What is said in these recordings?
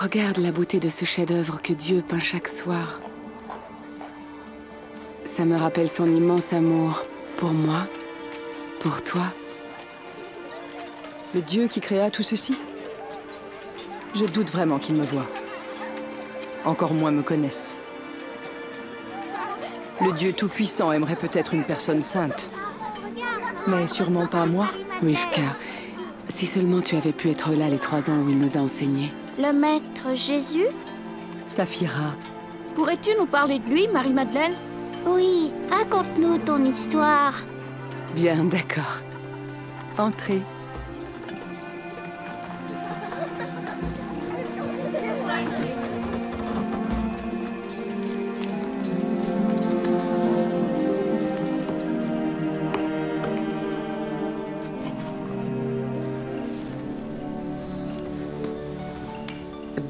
Regarde la beauté de ce chef-d'œuvre que Dieu peint chaque soir. Ça me rappelle son immense amour pour moi, pour toi. Le Dieu qui créa tout ceci? Je doute vraiment qu'il me voie. Encore moins me connaisse. Le Dieu Tout-Puissant aimerait peut-être une personne sainte. Mais sûrement pas moi. Rivka, si seulement tu avais pu être là les 3 ans où il nous a enseigné. Le maître Jésus? Saphira. Pourrais-tu nous parler de lui, Marie-Madeleine? Oui, raconte-nous ton histoire. Bien, d'accord. Entrez.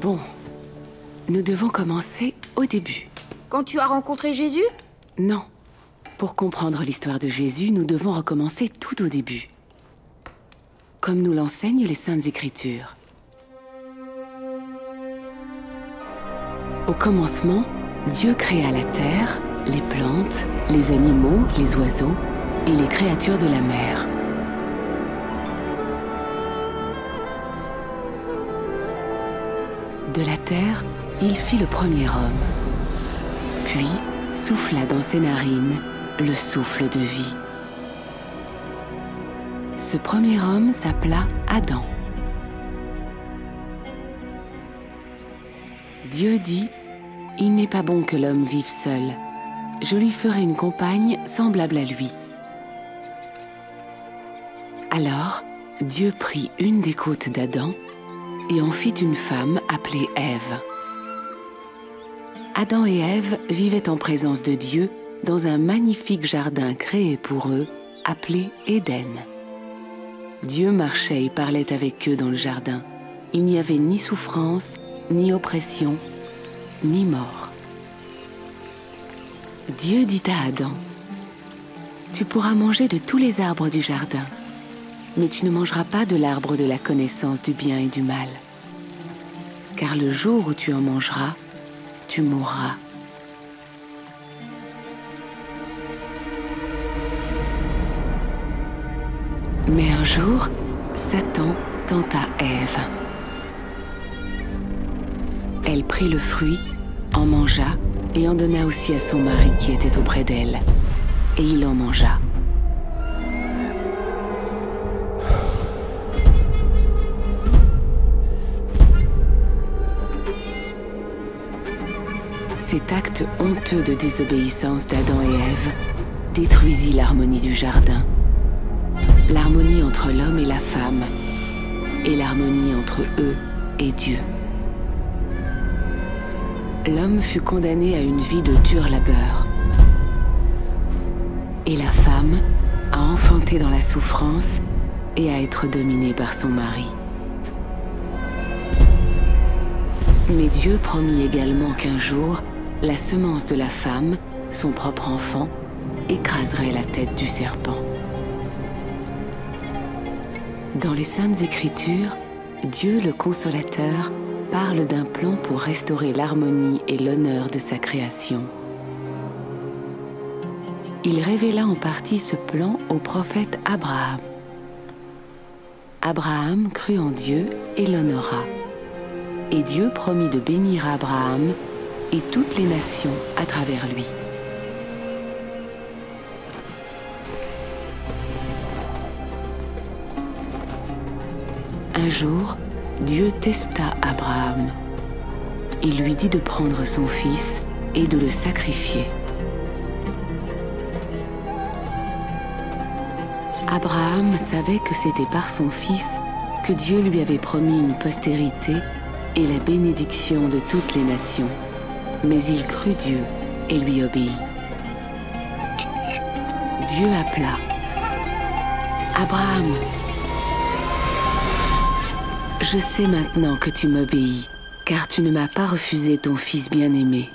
Bon, nous devons commencer au début. Quand tu as rencontré Jésus? Non. Pour comprendre l'histoire de Jésus, nous devons recommencer tout au début. Comme nous l'enseignent les Saintes Écritures. Au commencement, Dieu créa la terre, les plantes, les animaux, les oiseaux et les créatures de la mer. De la terre, il fit le premier homme. Puis souffla dans ses narines le souffle de vie. Ce premier homme s'appela Adam. Dieu dit, « Il n'est pas bon que l'homme vive seul. Je lui ferai une compagne semblable à lui. » Alors, Dieu prit une des côtes d'Adam et en fit une femme appelée Ève. Adam et Ève vivaient en présence de Dieu dans un magnifique jardin créé pour eux, appelé Éden. Dieu marchait et parlait avec eux dans le jardin. Il n'y avait ni souffrance, ni oppression, ni mort. Dieu dit à Adam, « Tu pourras manger de tous les arbres du jardin, mais tu ne mangeras pas de l'arbre de la connaissance du bien et du mal. Car le jour où tu en mangeras, tu mourras. » Mais un jour, Satan tenta Ève. Elle prit le fruit, en mangea et en donna aussi à son mari qui était auprès d'elle. Et il en mangea. Cet acte honteux de désobéissance d'Adam et Ève détruisit l'harmonie du jardin, l'harmonie entre l'homme et la femme, et l'harmonie entre eux et Dieu. L'homme fut condamné à une vie de dur labeur, et la femme à enfanter dans la souffrance et à être dominée par son mari. Mais Dieu promit également qu'un jour, la semence de la femme, son propre enfant, écraserait la tête du serpent. Dans les Saintes Écritures, Dieu le Consolateur parle d'un plan pour restaurer l'harmonie et l'honneur de sa création. Il révéla en partie ce plan au prophète Abraham. Abraham crut en Dieu et l'honora. Et Dieu promit de bénir Abraham et toutes les nations à travers lui. Un jour, Dieu testa Abraham. Il lui dit de prendre son fils et de le sacrifier. Abraham savait que c'était par son fils que Dieu lui avait promis une postérité et la bénédiction de toutes les nations. Mais il crut Dieu et lui obéit. Dieu appela. Abraham, je sais maintenant que tu m'obéis, car tu ne m'as pas refusé ton fils bien-aimé.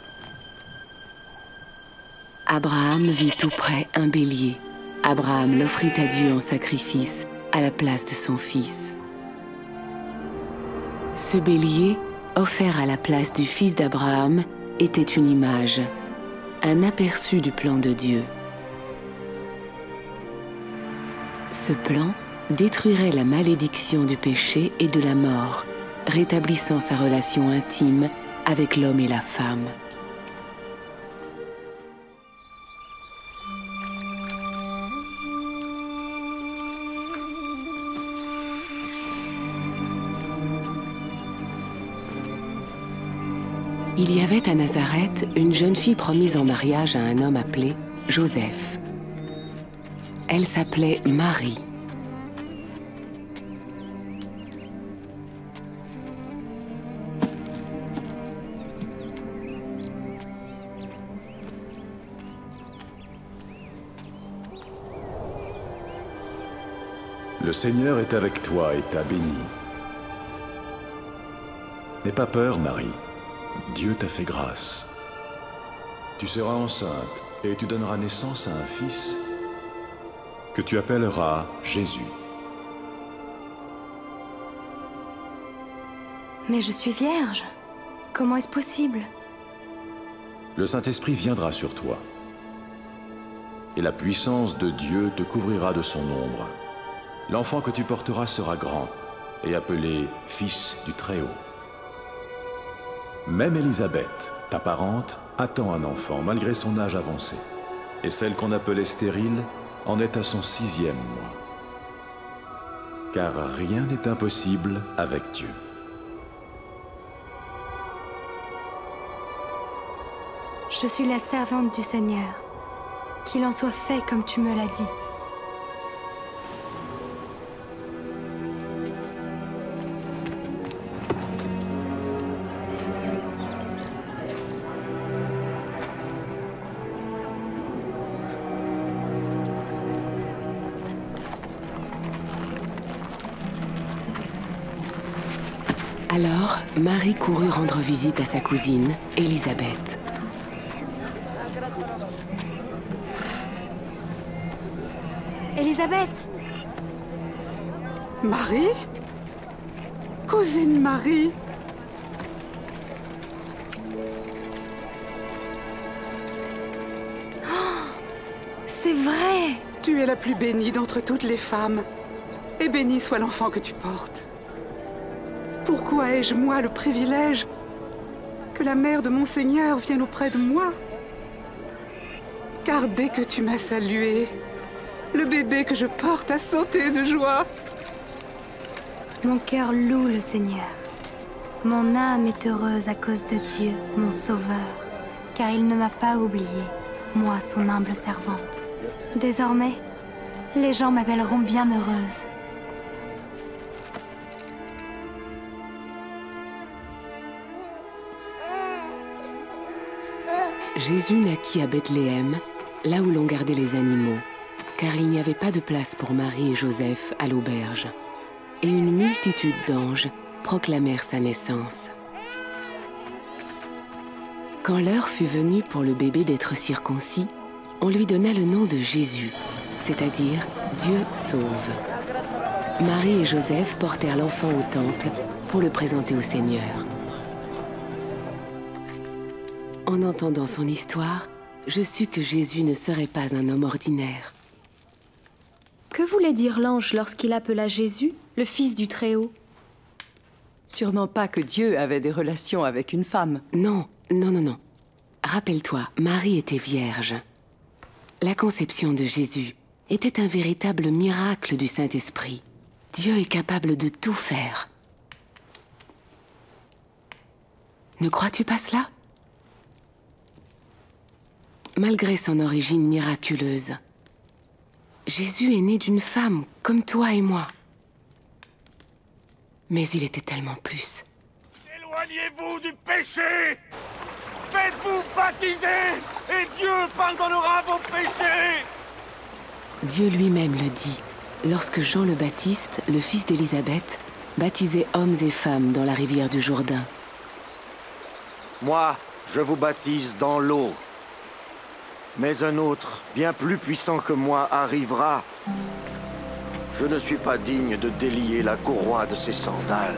Abraham vit tout près un bélier. Abraham l'offrit à Dieu en sacrifice à la place de son fils. Ce bélier offert à la place du fils d'Abraham, était une image, un aperçu du plan de Dieu. Ce plan détruirait la malédiction du péché et de la mort, rétablissant sa relation intime avec l'homme et la femme. Il y avait à Nazareth une jeune fille promise en mariage à un homme appelé Joseph. Elle s'appelait Marie. Le Seigneur est avec toi et t'a bénie. N'aie pas peur, Marie. Dieu t'a fait grâce. Tu seras enceinte et tu donneras naissance à un fils que tu appelleras Jésus. Mais je suis vierge. Comment est-ce possible? Le Saint-Esprit viendra sur toi. Et la puissance de Dieu te couvrira de son ombre. L'enfant que tu porteras sera grand et appelé Fils du Très-Haut. Même Élisabeth, ta parente, attend un enfant malgré son âge avancé. Et celle qu'on appelait stérile en est à son 6e mois. Car rien n'est impossible avec Dieu. Je suis la servante du Seigneur. Qu'il en soit fait comme tu me l'as dit. Alors, Marie courut rendre visite à sa cousine, Élisabeth. Élisabeth! Marie? Cousine Marie? Oh, c'est vrai! Tu es la plus bénie d'entre toutes les femmes. Et béni soit l'enfant que tu portes. Pourquoi ai-je, moi, le privilège que la mère de mon Seigneur vienne auprès de moi? Car dès que tu m'as salué, le bébé que je porte a sauté de joie. Mon cœur loue le Seigneur. Mon âme est heureuse à cause de Dieu, mon Sauveur, car il ne m'a pas oublié, moi, son humble servante. Désormais, les gens m'appelleront bienheureuse. Jésus naquit à Bethléem, là où l'on gardait les animaux, car il n'y avait pas de place pour Marie et Joseph à l'auberge. Et une multitude d'anges proclamèrent sa naissance. Quand l'heure fut venue pour le bébé d'être circoncis, on lui donna le nom de Jésus, c'est-à-dire Dieu sauve. Marie et Joseph portèrent l'enfant au temple pour le présenter au Seigneur. En entendant son histoire, je sus que Jésus ne serait pas un homme ordinaire. Que voulait dire l'ange lorsqu'il appela Jésus le Fils du Très-Haut? Sûrement pas que Dieu avait des relations avec une femme. Non, non, non, non. Rappelle-toi, Marie était vierge. La conception de Jésus était un véritable miracle du Saint-Esprit. Dieu est capable de tout faire. Ne crois-tu pas cela? Malgré son origine miraculeuse, Jésus est né d'une femme comme toi et moi. Mais il était tellement plus. Éloignez-vous du péché! Faites-vous baptiser et Dieu pardonnera vos péchés! Dieu lui-même le dit, lorsque Jean le Baptiste, le fils d'Élisabeth, baptisait hommes et femmes dans la rivière du Jourdain. Moi, je vous baptise dans l'eau. Mais un autre, bien plus puissant que moi, arrivera. Je ne suis pas digne de délier la courroie de ses sandales.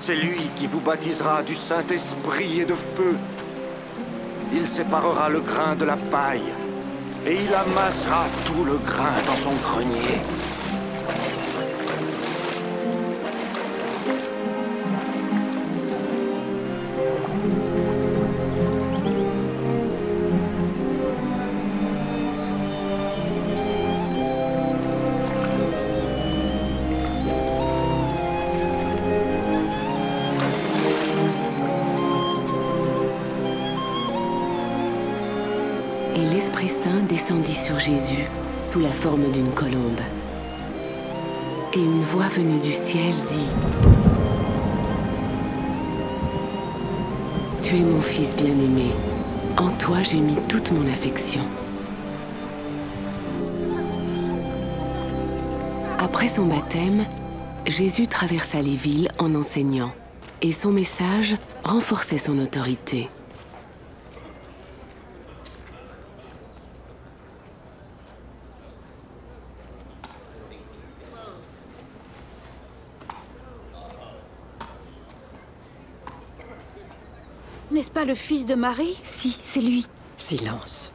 C'est lui qui vous baptisera du Saint-Esprit et de feu. Il séparera le grain de la paille, et il amassera tout le grain dans son grenier. Et l'Esprit Saint descendit sur Jésus sous la forme d'une colombe. Et une voix venue du ciel dit: « Tu es mon Fils bien-aimé, en toi j'ai mis toute mon affection. » Après son baptême, Jésus traversa les villes en enseignant, et son message renforçait son autorité. N'est-ce pas le fils de Marie? Si, c'est lui. Silence.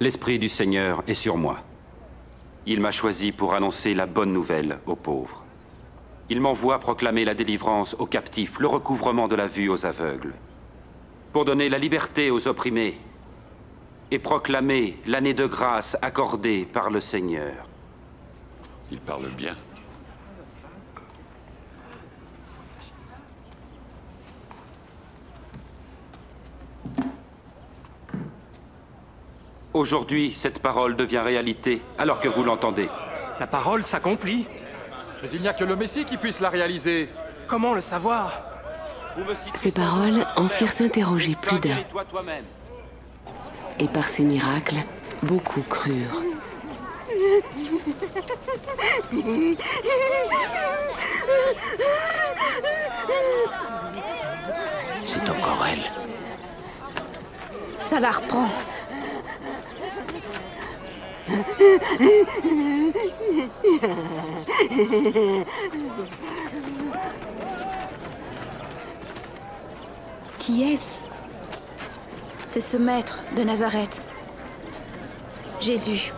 L'Esprit du Seigneur est sur moi. Il m'a choisi pour annoncer la bonne nouvelle aux pauvres. Il m'envoie proclamer la délivrance aux captifs, le recouvrement de la vue aux aveugles, pour donner la liberté aux opprimés et proclamer l'année de grâce accordée par le Seigneur. Il parle bien. Aujourd'hui, cette parole devient réalité, alors que vous l'entendez. La parole s'accomplit. Mais il n'y a que le Messie qui puisse la réaliser. Comment le savoir? Ces paroles en firent s'interroger plus d'un. Et par ces miracles, beaucoup crurent. C'est encore elle. Ça la reprend. Qui est-ce? C'est ce maître de Nazareth. Jésus.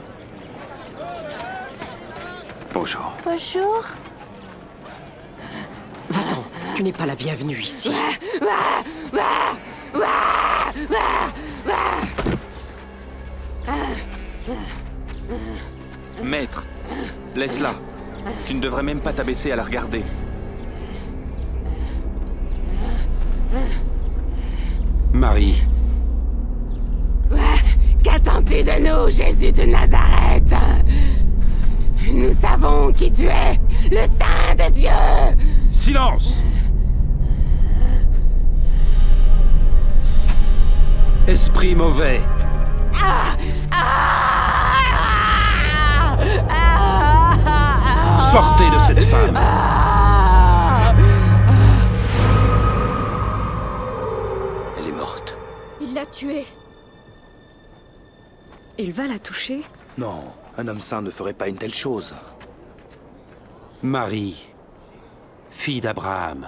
Bonjour. Bonjour. Va-t'en, tu n'es pas la bienvenue ici. Maître, laisse-la. Tu ne devrais même pas t'abaisser à la regarder. Marie. Qu'attends-tu de nous, Jésus de Nazareth? Nous savons qui tu es, le Saint de Dieu. Silence! Esprit mauvais. Sortez de cette femme. Elle est morte. Il l'a tuée. Il va la toucher? Non, un homme saint ne ferait pas une telle chose. Marie, fille d'Abraham.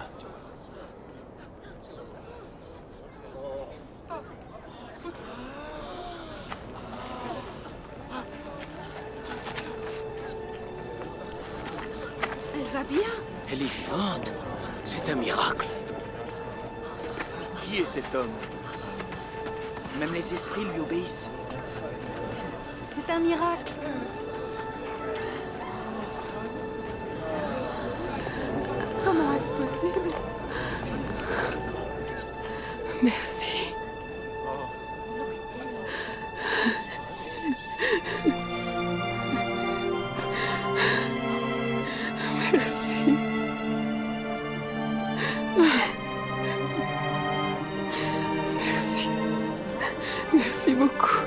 Elle va bien? Elle est vivante. C'est un miracle. Qui est cet homme? Même les esprits lui obéissent. C'est un miracle. Comment est-ce possible? Merci. Merci. Merci. Merci beaucoup.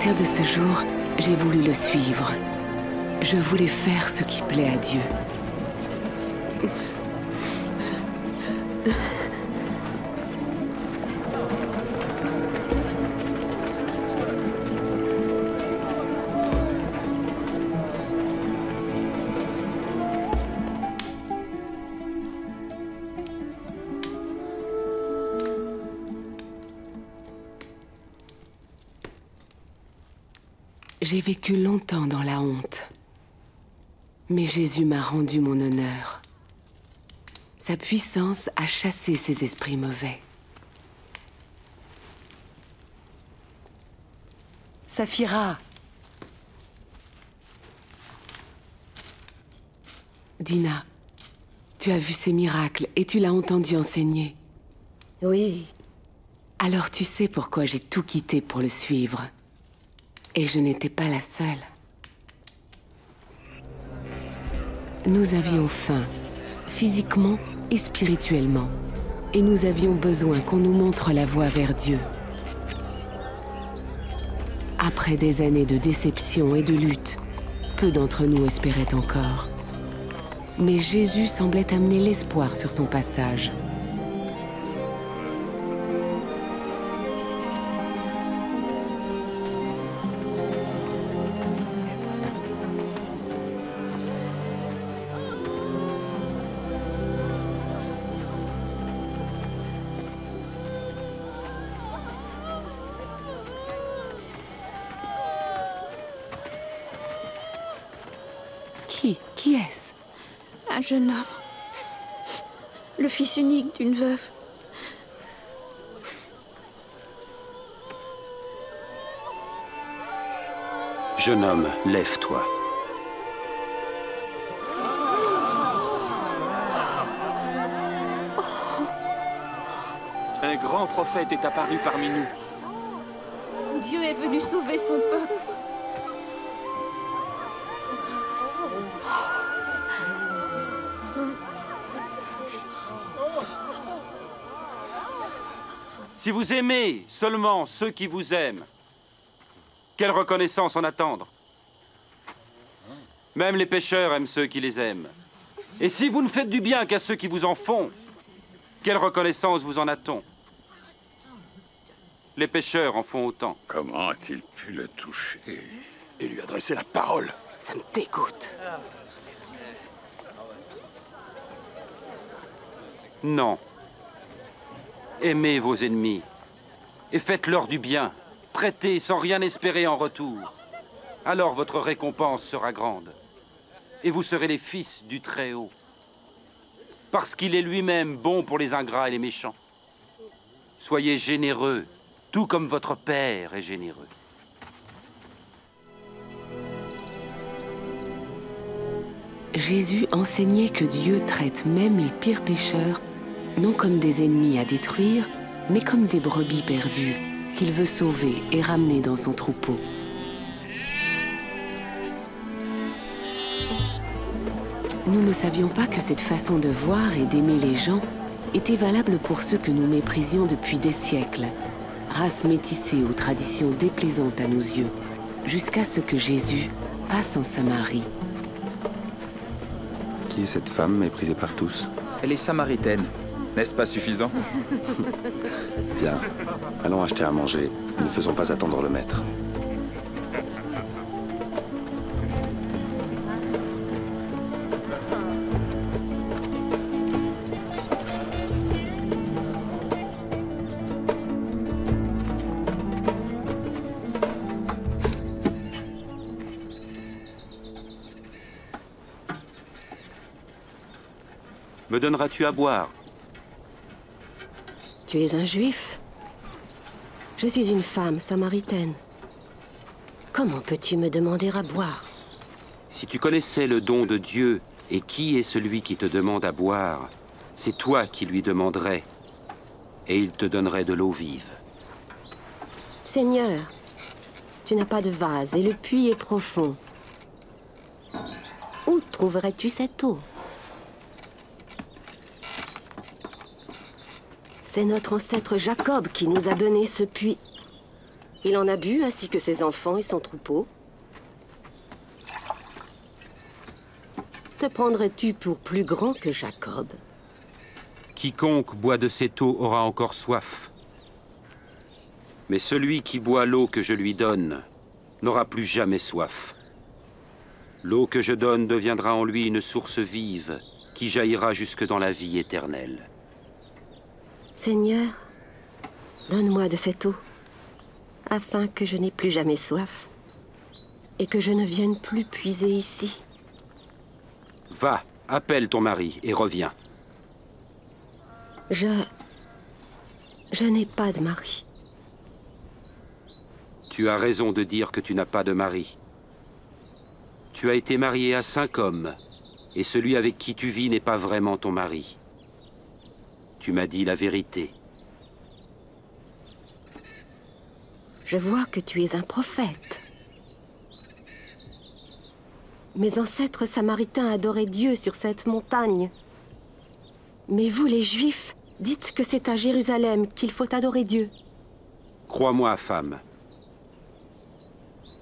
partir de ce jour, j'ai voulu le suivre. Je voulais faire ce qui plaît à Dieu. J'ai vécu longtemps dans la honte. Mais Jésus m'a rendu mon honneur. Sa puissance a chassé ces esprits mauvais. Saphira. Dina, tu as vu ces miracles et tu l'as entendu enseigner. Oui. Alors tu sais pourquoi j'ai tout quitté pour le suivre. Et je n'étais pas la seule. Nous avions faim, physiquement et spirituellement. Et nous avions besoin qu'on nous montre la voie vers Dieu. Après des années de déception et de lutte, peu d'entre nous espéraient encore. Mais Jésus semblait amener l'espoir sur son passage. Qui est-ce? Un jeune homme. Le fils unique d'une veuve. Jeune homme, lève-toi. Un grand prophète est apparu parmi nous. Dieu est venu sauver son peuple. Si vous aimez seulement ceux qui vous aiment, quelle reconnaissance en attendre? Même les pécheurs aiment ceux qui les aiment. Et si vous ne faites du bien qu'à ceux qui vous en font, quelle reconnaissance vous en a-t-on? Les pécheurs en font autant. Comment a-t-il pu le toucher et lui adresser la parole? Ça me dégoûte. Non. Aimez vos ennemis et faites-leur du bien. Prêtez sans rien espérer en retour. Alors votre récompense sera grande. Et vous serez les fils du Très-Haut. Parce qu'il est lui-même bon pour les ingrats et les méchants. Soyez généreux, tout comme votre Père est généreux. Jésus enseignait que Dieu traite même les pires pécheurs non comme des ennemis à détruire, mais comme des brebis perdues qu'il veut sauver et ramener dans son troupeau. Nous ne savions pas que cette façon de voir et d'aimer les gens était valable pour ceux que nous méprisions depuis des siècles, race métissée aux traditions déplaisantes à nos yeux, jusqu'à ce que Jésus passe en Samarie. Qui est cette femme méprisée par tous? Elle est samaritaine. N'est-ce pas suffisant? Bien. Allons acheter à manger. Ne faisons pas attendre le maître. Me donneras-tu à boire? Tu es un juif. Je suis une femme samaritaine. Comment peux-tu me demander à boire? Si tu connaissais le don de Dieu et qui est celui qui te demande à boire, c'est toi qui lui demanderais, et il te donnerait de l'eau vive. Seigneur, tu n'as pas de vase et le puits est profond. Où trouverais-tu cette eau? C'est notre ancêtre Jacob qui nous a donné ce puits. Il en a bu, ainsi que ses enfants et son troupeau. Te prendrais-tu pour plus grand que Jacob? Quiconque boit de cette eau aura encore soif. Mais celui qui boit l'eau que je lui donne n'aura plus jamais soif. L'eau que je donne deviendra en lui une source vive qui jaillira jusque dans la vie éternelle. Seigneur, donne-moi de cette eau, afin que je n'ai plus jamais soif et que je ne vienne plus puiser ici. Va, appelle ton mari et reviens. Je n'ai pas de mari. Tu as raison de dire que tu n'as pas de mari. Tu as été marié à 5 hommes, et celui avec qui tu vis n'est pas vraiment ton mari. Tu m'as dit la vérité. Je vois que tu es un prophète. Mes ancêtres samaritains adoraient Dieu sur cette montagne. Mais vous, les Juifs, dites que c'est à Jérusalem qu'il faut adorer Dieu. Crois-moi, femme.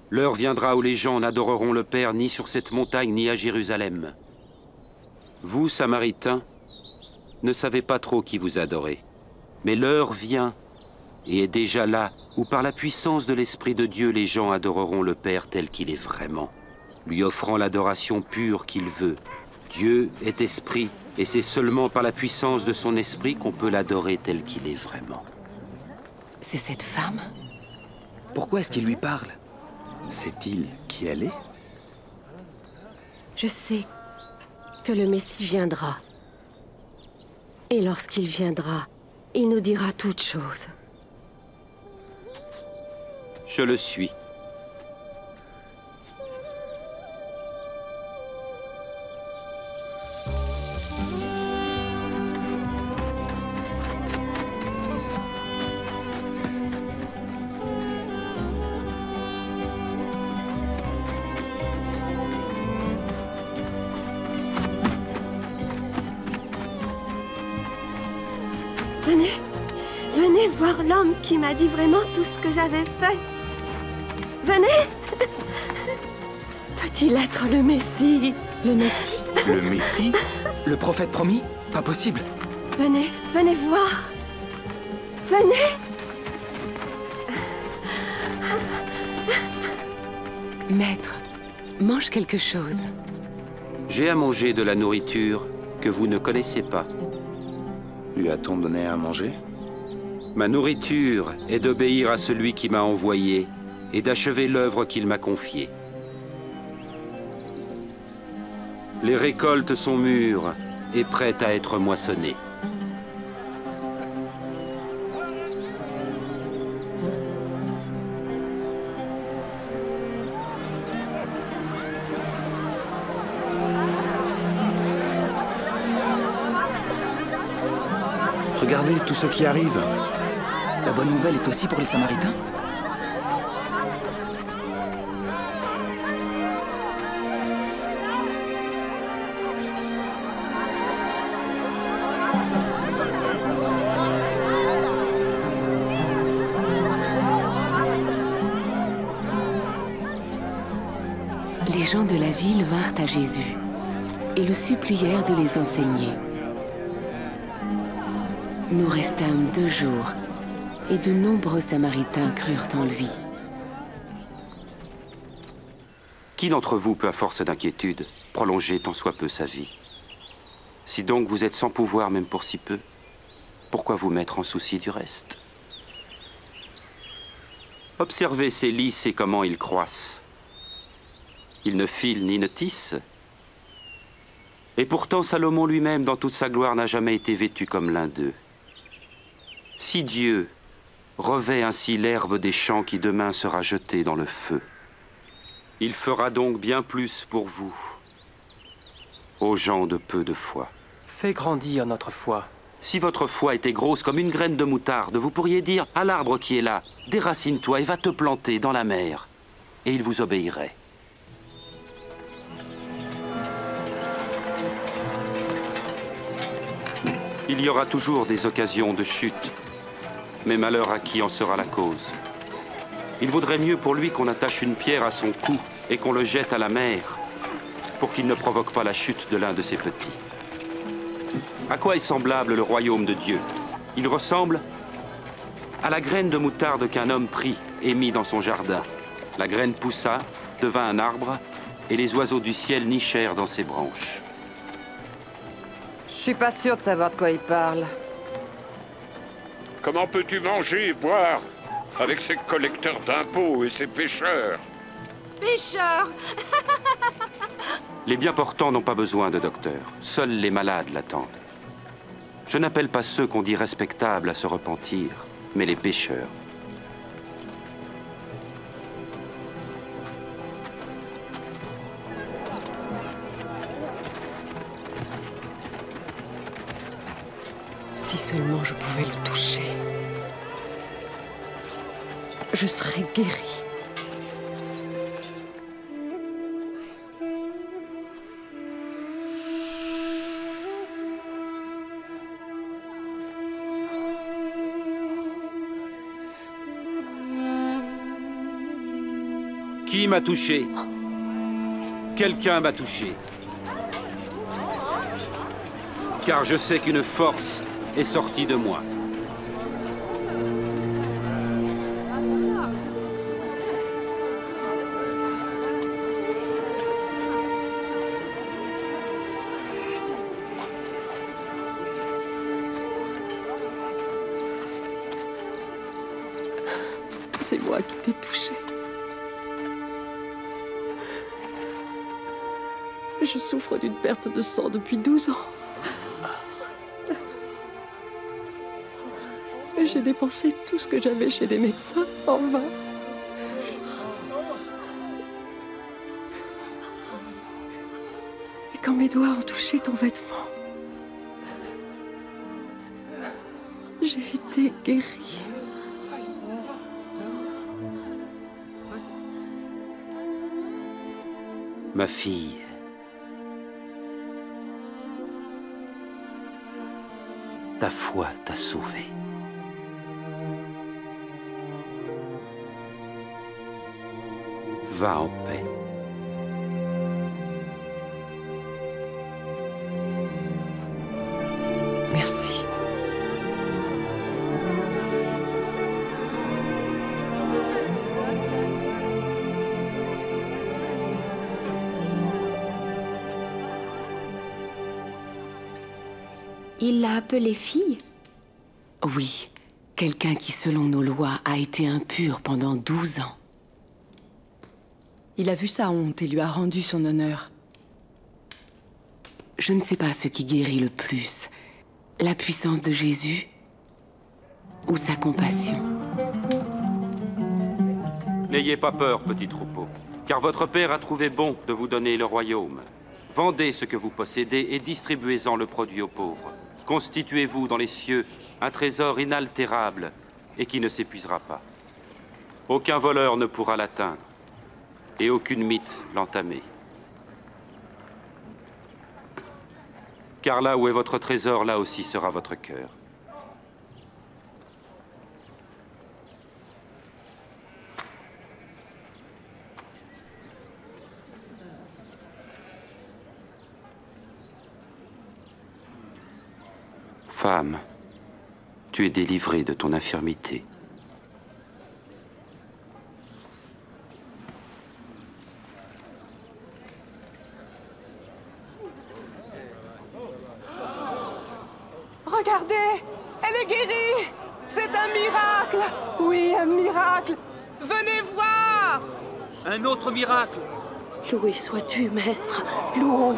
L'heure viendra où les gens n'adoreront le Père ni sur cette montagne ni à Jérusalem. Vous, Samaritains, ne savez pas trop qui vous adorez. Mais l'heure vient, et est déjà là, où par la puissance de l'Esprit de Dieu, les gens adoreront le Père tel qu'il est vraiment, lui offrant l'adoration pure qu'il veut. Dieu est esprit, et c'est seulement par la puissance de son esprit qu'on peut l'adorer tel qu'il est vraiment. C'est cette femme? Pourquoi est-ce qu'il lui parle? Sait-il qui elle est? Je sais que le Messie viendra. Et lorsqu'il viendra, il nous dira toutes choses. Je le suis. Venez voir l'homme qui m'a dit vraiment tout ce que j'avais fait. Venez! Peut-il être le Messie? Le Messie? Le Messie? Le prophète promis? Pas possible. Venez, venez voir. Venez! Maître, mange quelque chose. J'ai à manger de la nourriture que vous ne connaissez pas. Lui a-t-on donné à manger? Ma nourriture est d'obéir à celui qui m'a envoyé et d'achever l'œuvre qu'il m'a confiée. Les récoltes sont mûres et prêtes à être moissonnées. Regardez tout ce qui arrive. La bonne nouvelle est aussi pour les Samaritains? Les gens de la ville vinrent à Jésus et le supplièrent de les enseigner. Nous restâmes 2 jours, et de nombreux Samaritains crurent en lui. Qui d'entre vous peut, à force d'inquiétude, prolonger tant soit peu sa vie? Si donc vous êtes sans pouvoir même pour si peu, pourquoi vous mettre en souci du reste? Observez ces lys et comment ils croissent. Ils ne filent ni ne tissent. Et pourtant Salomon lui-même, dans toute sa gloire, n'a jamais été vêtu comme l'un d'eux. Si Dieu revêt ainsi l'herbe des champs qui demain sera jetée dans le feu, il fera donc bien plus pour vous, aux gens de peu de foi. Fais grandir notre foi. Si votre foi était grosse comme une graine de moutarde, vous pourriez dire à l'arbre qui est là, déracine-toi et va te planter dans la mer, et il vous obéirait. Il y aura toujours des occasions de chute, mais malheur à qui en sera la cause. Il vaudrait mieux pour lui qu'on attache une pierre à son cou et qu'on le jette à la mer, pour qu'il ne provoque pas la chute de l'un de ses petits. À quoi est semblable le royaume de Dieu? Il ressemble à la graine de moutarde qu'un homme prit et mit dans son jardin. La graine poussa, devint un arbre, et les oiseaux du ciel nichèrent dans ses branches. Je suis pas sûr de savoir de quoi il parle. Comment peux-tu manger et boire avec ces collecteurs d'impôts et ces pêcheurs? Pêcheurs. Les bien portants n'ont pas besoin de docteur. Seuls les malades l'attendent. Je n'appelle pas ceux qu'on dit respectables à se repentir, mais les pécheurs. Si seulement je pouvais le toucher, je serais guérie. Qui m'a touché? Quelqu'un m'a touché. Car je sais qu'une force est sortie de moi. C'est moi qui t'ai touché. Je souffre d'une perte de sang depuis 12 ans. J'ai dépensé tout ce que j'avais chez des médecins en vain. Et quand mes doigts ont touché ton vêtement, j'ai été guérie. Ma fille. Ta foi t'a sauvée. Va en paix. Merci. Il l'a appelée fille? Oui, quelqu'un qui, selon nos lois, a été impur pendant 12 ans. Il a vu sa honte et lui a rendu son honneur. Je ne sais pas ce qui guérit le plus, la puissance de Jésus ou sa compassion. N'ayez pas peur, petit troupeau, car votre Père a trouvé bon de vous donner le royaume. Vendez ce que vous possédez et distribuez-en le produit aux pauvres. Constituez-vous dans les cieux un trésor inaltérable et qui ne s'épuisera pas. Aucun voleur ne pourra l'atteindre et aucune mythe l'entamer. Car là où est votre trésor, là aussi sera votre cœur. Femme, tu es délivrée de ton infirmité. Regardez, elle est guérie. C'est un miracle. Oui, un miracle. Venez voir. Un autre miracle. Loué sois-tu, Maître. Louons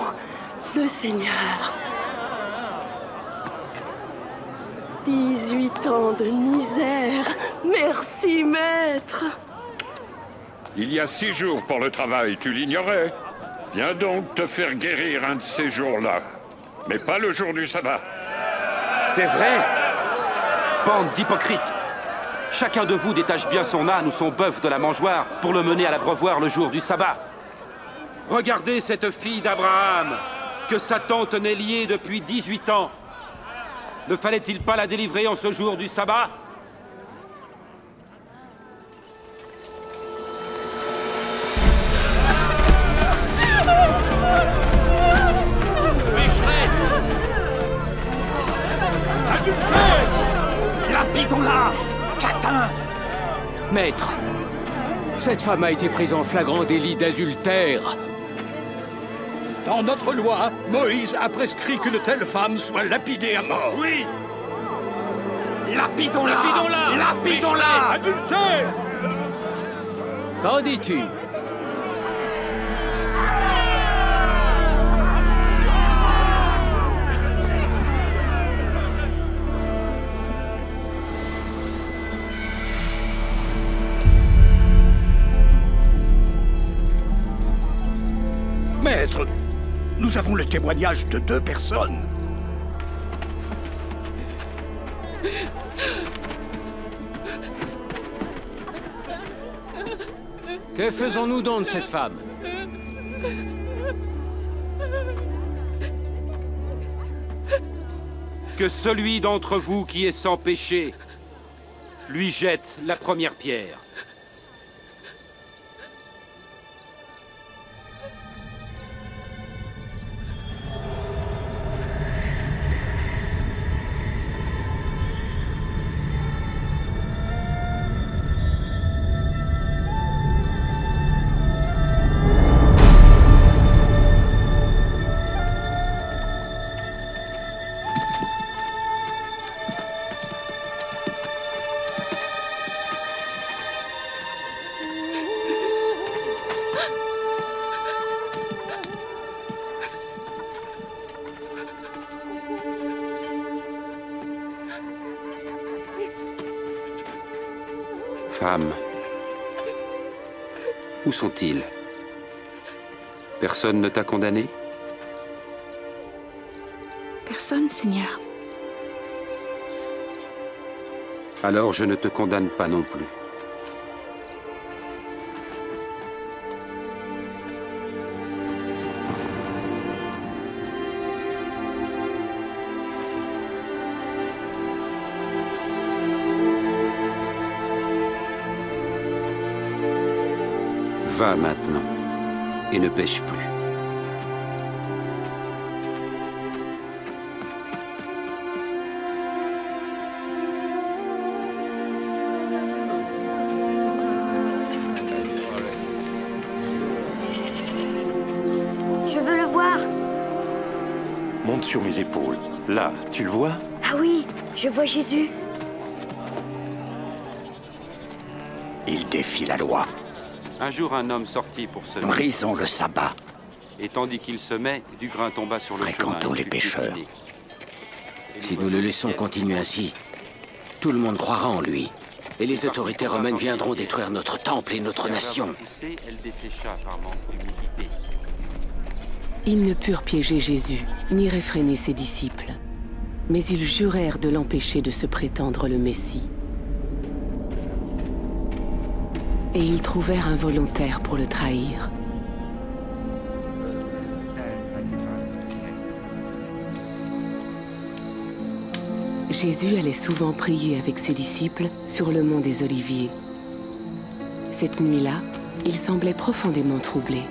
le Seigneur. 18 ans de misère. Merci, Maître. Il y a 6 jours pour le travail, tu l'ignorais? Viens donc te faire guérir un de ces jours-là. Mais pas le jour du sabbat. C'est vrai? Bande d'hypocrites! Chacun de vous détache bien son âne ou son bœuf de la mangeoire pour le mener à l'abreuvoir le jour du sabbat. Regardez cette fille d'Abraham, que Satan tenait liée depuis 18 ans. Ne fallait-il pas la délivrer en ce jour du sabbat? là, catin! Maître, cette femme a été prise en flagrant délit d'adultère. Dans notre loi, Moïse a prescrit qu'une telle femme soit lapidée à mort. Oui! Lapidons-la! Lapidons-la! Lapidons-la! Adultère! Qu'en dis-tu? Maître, nous avons le témoignage de 2 personnes. Que faisons-nous donc de cette femme? Que celui d'entre vous qui est sans péché lui jette la première pierre. Femme, où sont-ils? Personne ne t'a condamné? Personne, Seigneur. Alors je ne te condamne pas non plus. Va maintenant, et ne pêche plus. Je veux le voir. Monte sur mes épaules. Là, tu le vois? Ah oui, je vois Jésus. Il défie la loi. Un jour, un homme sortit pour semer. Brisons le sabbat. Et tandis qu'il semait, du grain tomba sur le chemin. Fréquentons les pécheurs. Si nous le laissons continuer ainsi, tout le monde croira en lui. Et les autorités romaines viendront détruire notre temple et notre nation. Elle dessécha par manque d'humilité. Ils ne purent piéger Jésus, ni réfréner ses disciples. Mais ils jurèrent de l'empêcher de se prétendre le Messie. Et ils trouvèrent un volontaire pour le trahir. Jésus allait souvent prier avec ses disciples sur le mont des Oliviers. Cette nuit-là, il semblait profondément troublé.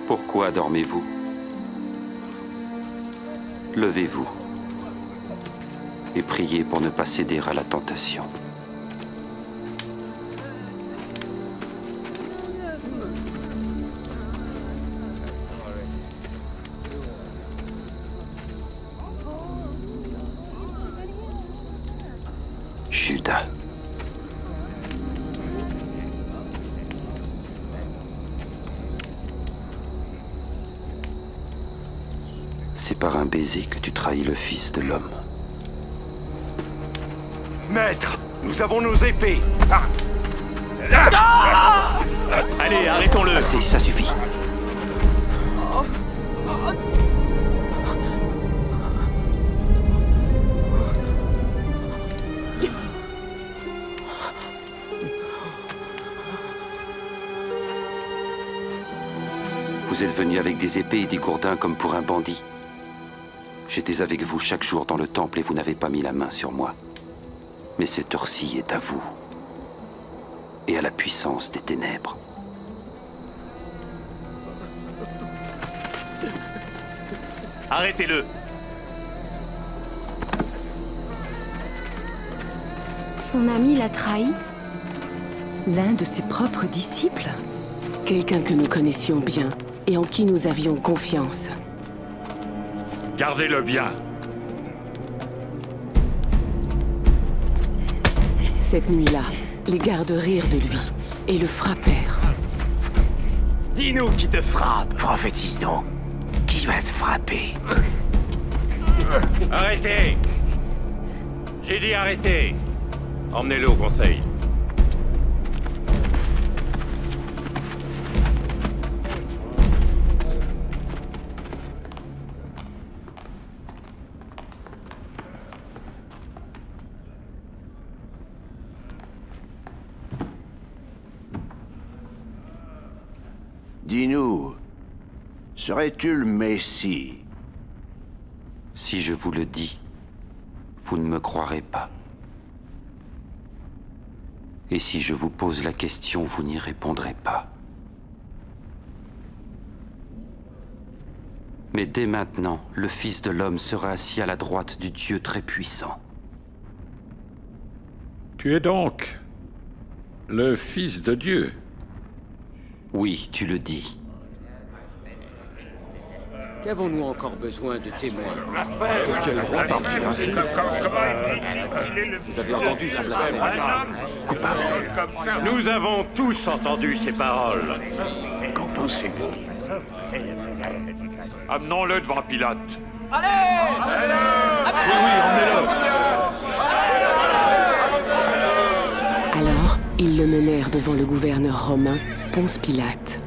Pourquoi dormez-vous? Levez-vous et priez pour ne pas céder à la tentation. Judas. C'est par un baiser que tu trahis le Fils de l'homme. Maître, nous avons nos épées. Allez, arrêtons-le. Assez, ça suffit. Vous êtes venus avec des épées et des gourdins comme pour un bandit. J'étais avec vous chaque jour dans le temple et vous n'avez pas mis la main sur moi. Mais cette heure-ci est à vous et à la puissance des ténèbres. Arrêtez-le. Son ami l'a trahi? L'un de ses propres disciples? Quelqu'un que nous connaissions bien et en qui nous avions confiance. Gardez-le bien. Cette nuit-là, les gardes rirent de lui et le frappèrent. Dis-nous qui te frappe. Prophétise donc. Qui va te frapper? Arrêtez! J'ai dit arrêtez! Emmenez-le au conseil. Dis-nous, serais-tu le Messie? Si je vous le dis, vous ne me croirez pas. Et si je vous pose la question, vous n'y répondrez pas. Mais dès maintenant, le Fils de l'homme sera assis à la droite du Dieu très puissant. Tu es donc le Fils de Dieu? Oui, tu le dis. Qu'avons-nous encore besoin de témoins? De quel roi parle-t-il ainsi? Vous avez entendu ce blasphème? Coupable. Nous avons tous entendu ces paroles. Qu'en pensez-vous? Amenons-le devant Pilate. Allez! Oui, emmenez-le! Alors, ils le menèrent devant le gouverneur romain, Ponce Pilate.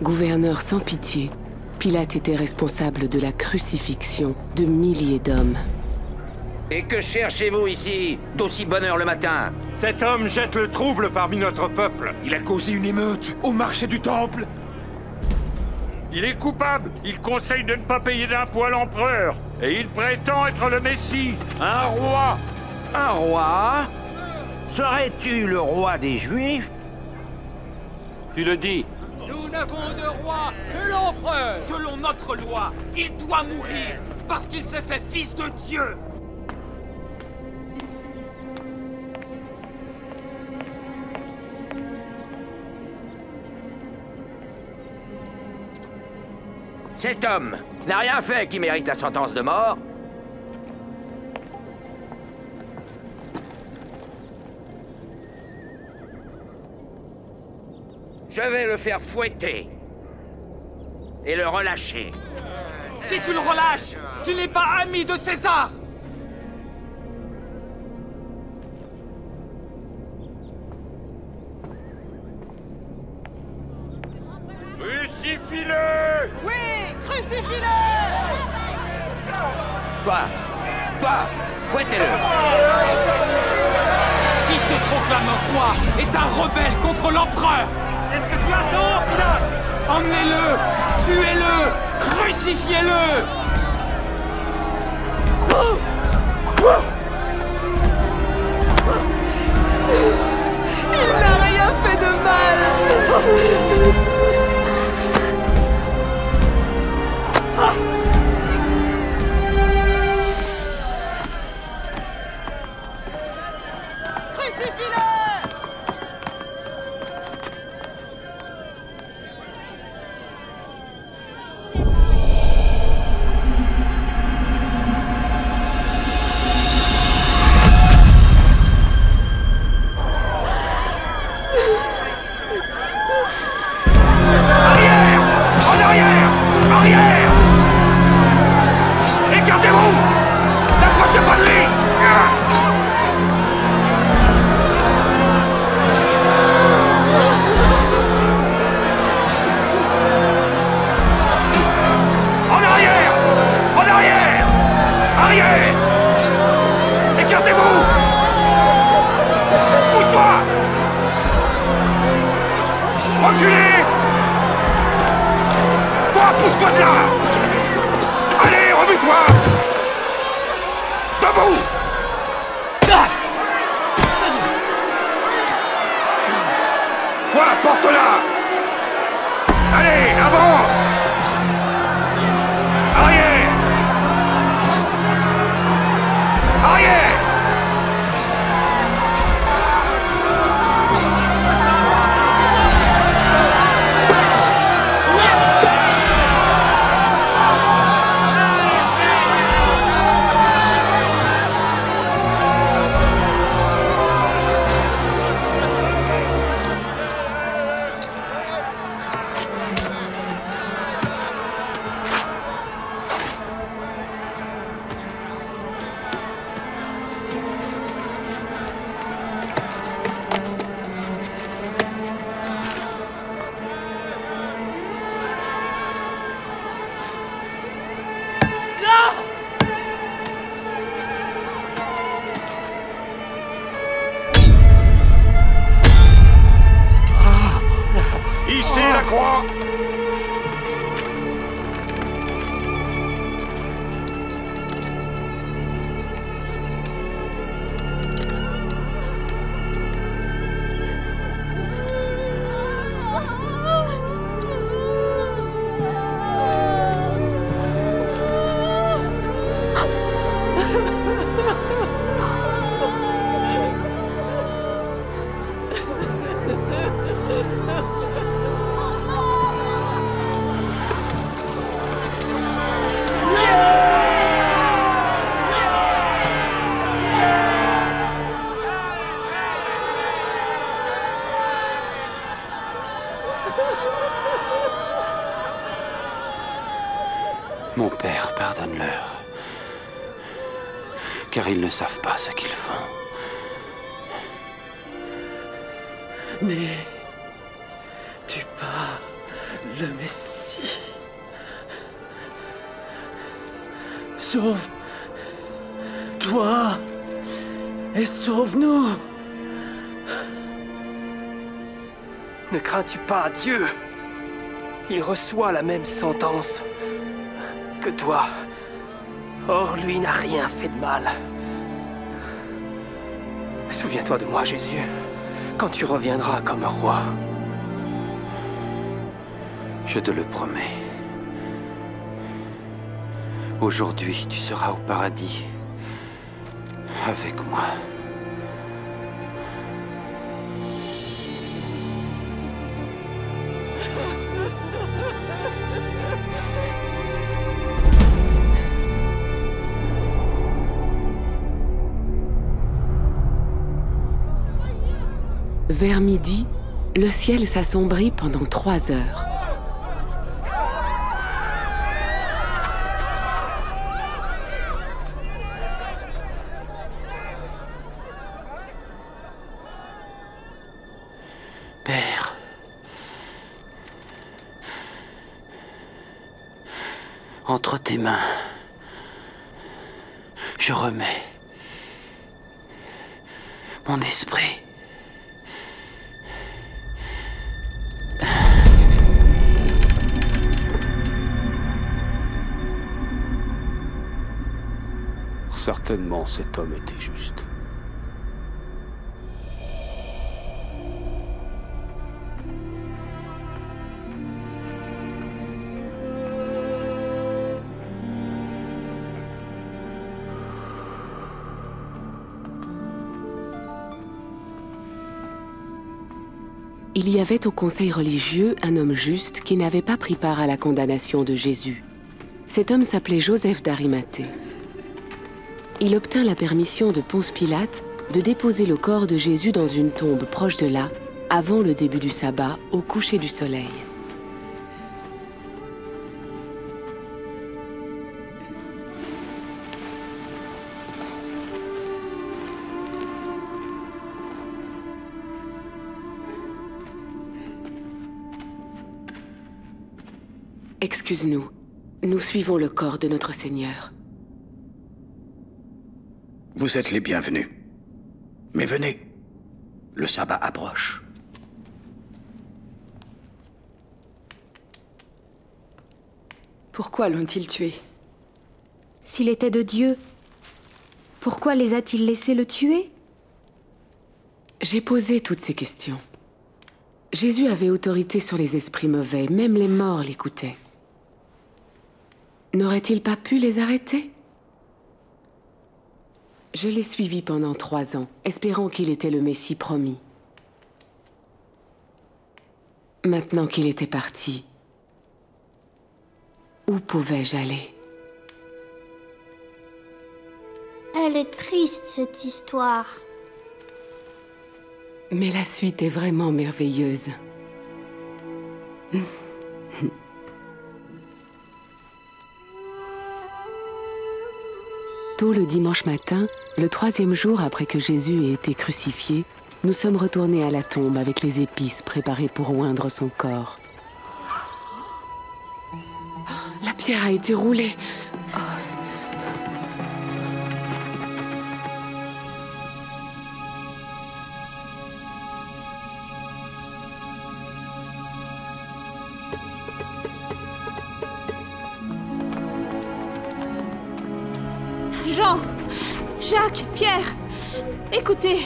Gouverneur sans pitié, Pilate était responsable de la crucifixion de milliers d'hommes. Et que cherchez-vous ici, d'aussi bonne heure le matin? Cet homme jette le trouble parmi notre peuple. Il a causé une émeute au marché du temple. Il est coupable. Il conseille de ne pas payer d'impôts à l'empereur. Et il prétend être le Messie, un roi. Un roi? Serais-tu le roi des Juifs? Tu le dis. Nous n'avons de roi que l'empereur. Selon notre loi, il doit mourir parce qu'il s'est fait fils de Dieu. Cet homme n'a rien fait qui mérite la sentence de mort. Je vais le faire fouetter et le relâcher. Si tu le relâches, tu n'es pas ami de César. Crucifie-le! Oui, crucifie-le! Toi, fouettez-le. Qui se proclame roi est un rebelle contre l'empereur. Est-ce que tu attends, Pilate? Emmenez-le, tuez-le, crucifiez-le! Il n'a rien fait de mal. Crucifie-le! Porte-la! Allez, avance! la croix! Mon Père, pardonne-leur, car ils ne savent pas ce qu'ils font. N'es-tu pas le Messie? Sauve-toi et sauve-nous. Ne crains-tu pas Dieu? Il reçoit la même sentence que toi. Or, lui n'a rien fait de mal. Souviens-toi de moi, Jésus, quand tu reviendras comme roi. Je te le promets. Aujourd'hui, tu seras au paradis avec moi. Vers midi, le ciel s'assombrit pendant 3 heures. Père, entre tes mains, je remets mon esprit. Certainement, cet homme était juste. Il y avait au conseil religieux un homme juste qui n'avait pas pris part à la condamnation de Jésus. Cet homme s'appelait Joseph d'Arimathée. Il obtint la permission de Ponce Pilate de déposer le corps de Jésus dans une tombe proche de là, avant le début du sabbat, au coucher du soleil. Excuse-nous, nous suivons le corps de notre Seigneur. Vous êtes les bienvenus. Mais venez, le sabbat approche. Pourquoi l'ont-ils tué? S'il était de Dieu, pourquoi les a-t-il laissés le tuer? J'ai posé toutes ces questions. Jésus avait autorité sur les esprits mauvais, même les morts l'écoutaient. N'aurait-il pas pu les arrêter? Je l'ai suivi pendant 3 ans, espérant qu'il était le Messie promis. Maintenant qu'il était parti, où pouvais-je aller? Elle est triste, cette histoire. Mais la suite est vraiment merveilleuse. Tôt le dimanche matin, le 3e jour après que Jésus ait été crucifié, nous sommes retournés à la tombe avec les épices préparées pour oindre son corps. La pierre a été roulée. Jean, Jacques, Pierre, écoutez,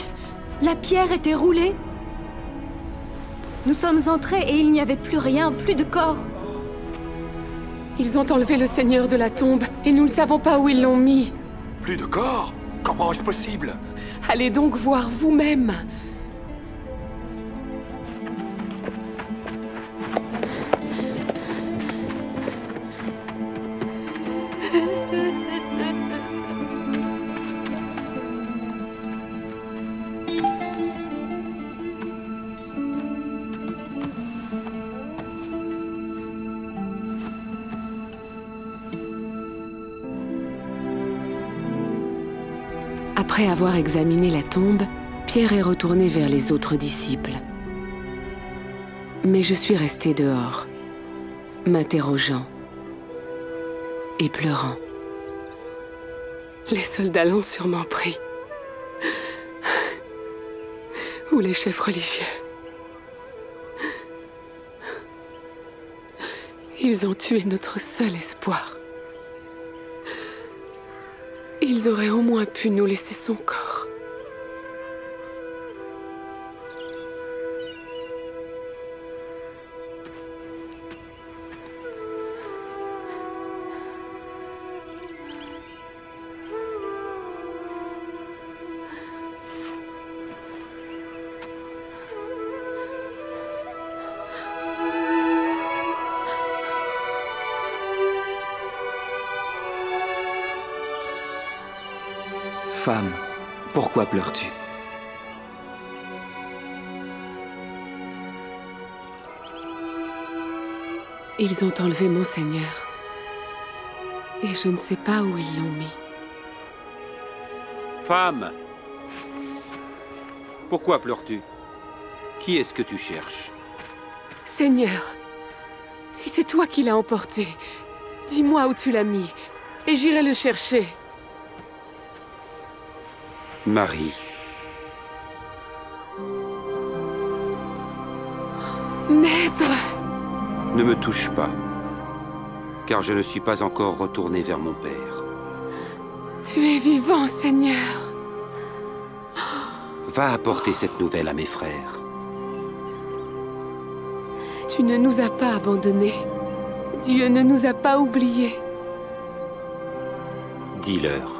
la pierre était roulée. Nous sommes entrés et il n'y avait plus rien, plus de corps. Ils ont enlevé le Seigneur de la tombe et nous ne savons pas où ils l'ont mis. Plus de corps? Comment est-ce possible? Allez donc voir vous-même. Après avoir examiné la tombe, Pierre est retourné vers les autres disciples. Mais je suis restée dehors, m'interrogeant et pleurant. Les soldats l'ont sûrement pris. Ou les chefs religieux. Ils ont tué notre seul espoir. Ils auraient au moins pu nous laisser son corps. Femme, pourquoi pleures-tu? Ils ont enlevé mon Seigneur. Et je ne sais pas où ils l'ont mis. Femme! Pourquoi pleures-tu? Qui est-ce que tu cherches? Seigneur, si c'est toi qui l'as emporté, dis-moi où tu l'as mis, et j'irai le chercher. Marie. Maître! Ne me touche pas, car je ne suis pas encore retourné vers mon Père. Tu es vivant, Seigneur. Va apporter cette nouvelle à mes frères. Tu ne nous as pas abandonnés. Dieu ne nous a pas oubliés. Dis-leur.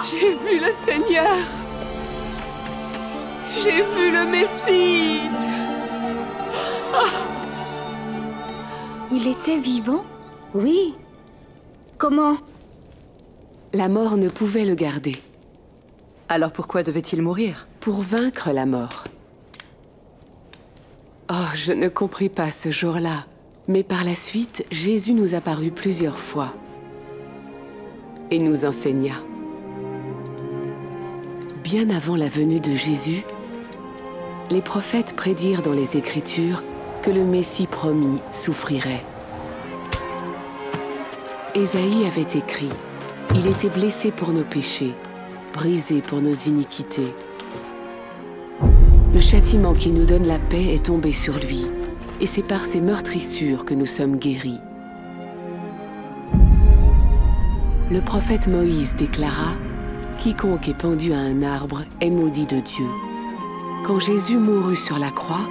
J'ai vu le Seigneur. J'ai vu le Messie. Il était vivant? Oui. Comment? La mort ne pouvait le garder. Alors pourquoi devait-il mourir? Pour vaincre la mort. Oh, je ne compris pas ce jour-là. Mais par la suite, Jésus nous apparut plusieurs fois. Et nous enseigna. Bien avant la venue de Jésus, les prophètes prédirent dans les Écritures que le Messie promis souffrirait. Ésaïe avait écrit « Il était blessé pour nos péchés, brisé pour nos iniquités. Le châtiment qui nous donne la paix est tombé sur lui, et c'est par ses meurtrissures que nous sommes guéris. » Le prophète Moïse déclara « Quiconque est pendu à un arbre est maudit de Dieu. » Quand Jésus mourut sur la croix,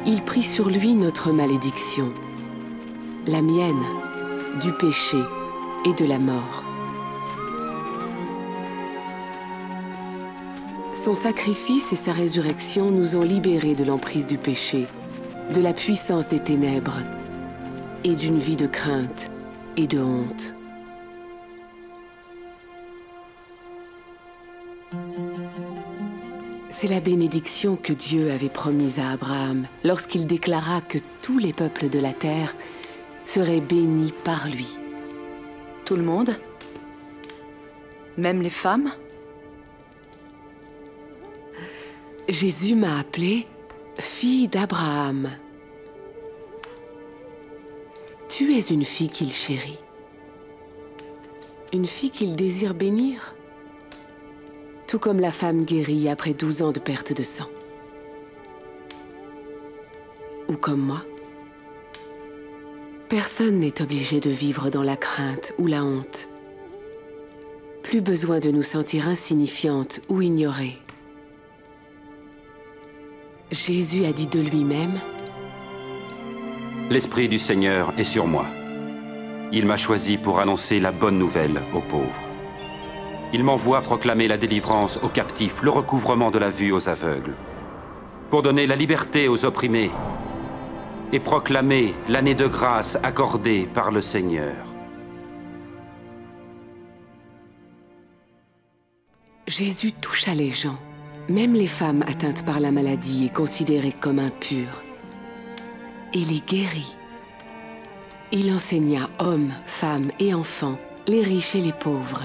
il prit sur lui notre malédiction, la mienne, du péché et de la mort. Son sacrifice et sa résurrection nous ont libérés de l'emprise du péché, de la puissance des ténèbres et d'une vie de crainte et de honte. C'est la bénédiction que Dieu avait promise à Abraham lorsqu'il déclara que tous les peuples de la terre seraient bénis par lui. Tout le monde? Même les femmes? Jésus m'a appelée fille d'Abraham. Tu es une fille qu'il chérit. Une fille qu'il désire bénir. Tout comme la femme guérie après 12 ans de perte de sang. Ou comme moi. Personne n'est obligé de vivre dans la crainte ou la honte. Plus besoin de nous sentir insignifiantes ou ignorées. Jésus a dit de lui-même: L'Esprit du Seigneur est sur moi. Il m'a choisi pour annoncer la bonne nouvelle aux pauvres. Il m'envoie proclamer la délivrance aux captifs, le recouvrement de la vue aux aveugles, pour donner la liberté aux opprimés et proclamer l'année de grâce accordée par le Seigneur. Jésus toucha les gens, même les femmes atteintes par la maladie et considérées comme impures, et les guérit. Il enseigna hommes, femmes et enfants, les riches et les pauvres,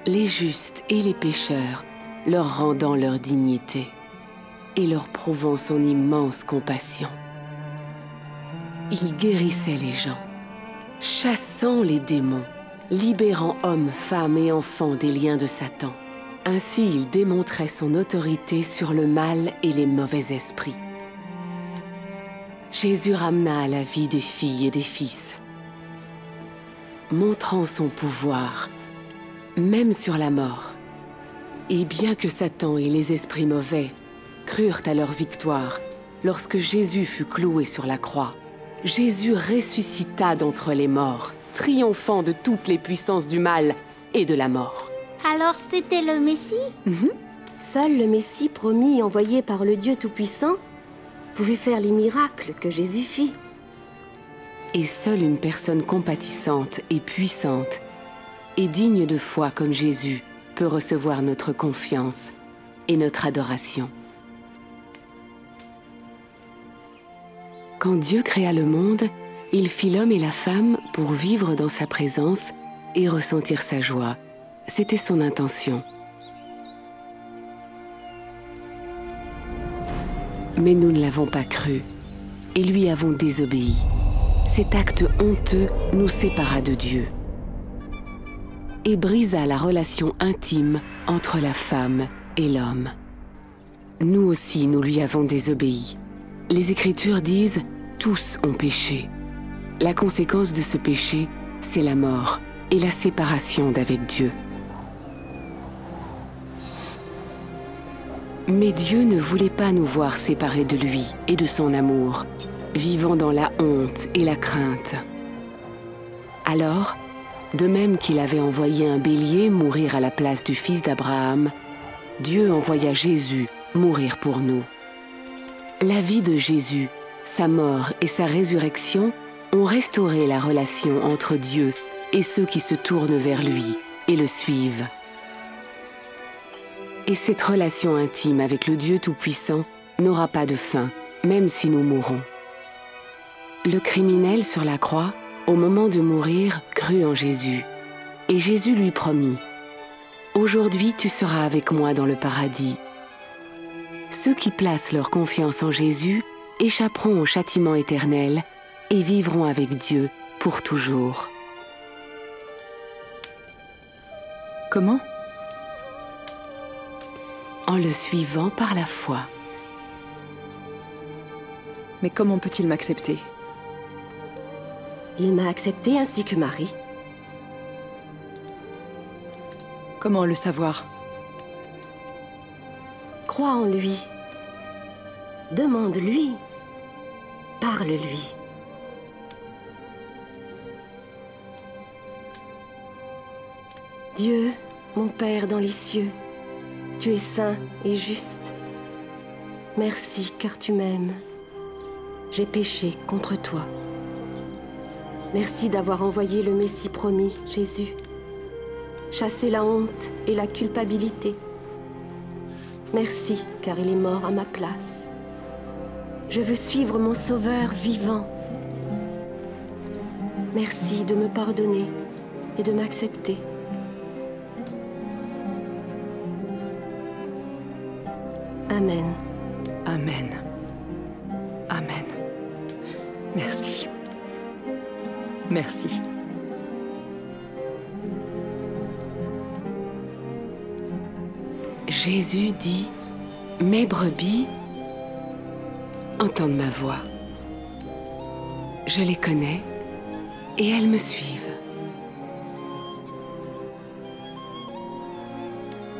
les justes et les pécheurs, leur rendant leur dignité et leur prouvant son immense compassion. Il guérissait les gens, chassant les démons, libérant hommes, femmes et enfants des liens de Satan. Ainsi, il démontrait son autorité sur le mal et les mauvais esprits. Jésus ramena à la vie des filles et des fils, montrant son pouvoir, même sur la mort. Et bien que Satan et les esprits mauvais crurent à leur victoire, lorsque Jésus fut cloué sur la croix, Jésus ressuscita d'entre les morts, triomphant de toutes les puissances du mal et de la mort. Alors c'était le Messie? Seul le Messie promis et envoyé par le Dieu Tout-Puissant pouvait faire les miracles que Jésus fit. Et seule une personne compatissante et puissante et digne de foi comme Jésus peut recevoir notre confiance et notre adoration. Quand Dieu créa le monde, il fit l'homme et la femme pour vivre dans sa présence et ressentir sa joie. C'était son intention. Mais nous ne l'avons pas cru et lui avons désobéi. Cet acte honteux nous sépara de Dieu et brisa la relation intime entre la femme et l'homme. Nous aussi, nous lui avons désobéi. Les Écritures disent « Tous ont péché ». La conséquence de ce péché, c'est la mort et la séparation d'avec Dieu. Mais Dieu ne voulait pas nous voir séparés de lui et de son amour, vivant dans la honte et la crainte. Alors, de même qu'il avait envoyé un bélier mourir à la place du fils d'Abraham, Dieu envoya Jésus mourir pour nous. La vie de Jésus, sa mort et sa résurrection ont restauré la relation entre Dieu et ceux qui se tournent vers lui et le suivent. Et cette relation intime avec le Dieu Tout-Puissant n'aura pas de fin, même si nous mourons. Le criminel sur la croix, au moment de mourir, crut en Jésus. Et Jésus lui promit « Aujourd'hui tu seras avec moi dans le paradis ». Ceux qui placent leur confiance en Jésus échapperont au châtiment éternel et vivront avec Dieu pour toujours. Comment ? En le suivant par la foi. Mais comment peut-il m'accepter? Il m'a accepté ainsi que Marie. Comment le savoir? Crois en lui. Demande-lui. Parle-lui. Dieu, mon Père dans les cieux, tu es saint et juste. Merci car tu m'aimes. J'ai péché contre toi. Merci d'avoir envoyé le Messie promis, Jésus. Chasser la honte et la culpabilité. Merci car il est mort à ma place. Je veux suivre mon Sauveur vivant. Merci de me pardonner et de m'accepter. Amen. Amen. Amen. Merci. Merci. Jésus dit « Mes brebis entendent ma voix. Je les connais et elles me suivent.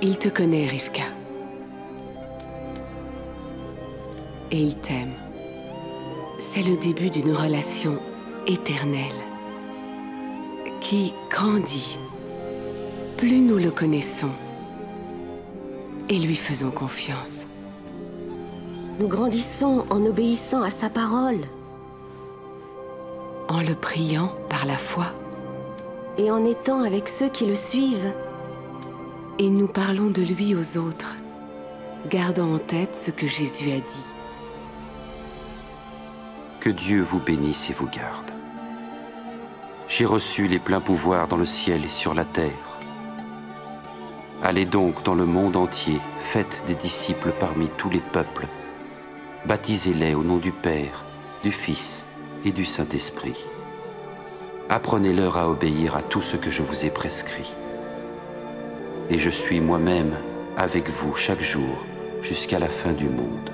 Il te connaît, Rivka. Et il t'aime. C'est le début d'une relation éternelle qui grandit. Plus nous le connaissons et lui faisons confiance. Nous grandissons en obéissant à sa parole. En le priant par la foi. Et en étant avec ceux qui le suivent. Et nous parlons de lui aux autres, gardant en tête ce que Jésus a dit. Que Dieu vous bénisse et vous garde. J'ai reçu les pleins pouvoirs dans le ciel et sur la terre. Allez donc dans le monde entier, faites des disciples parmi tous les peuples. Baptisez-les au nom du Père, du Fils et du Saint-Esprit. Apprenez-leur à obéir à tout ce que je vous ai prescrit. Et je suis moi-même avec vous chaque jour jusqu'à la fin du monde.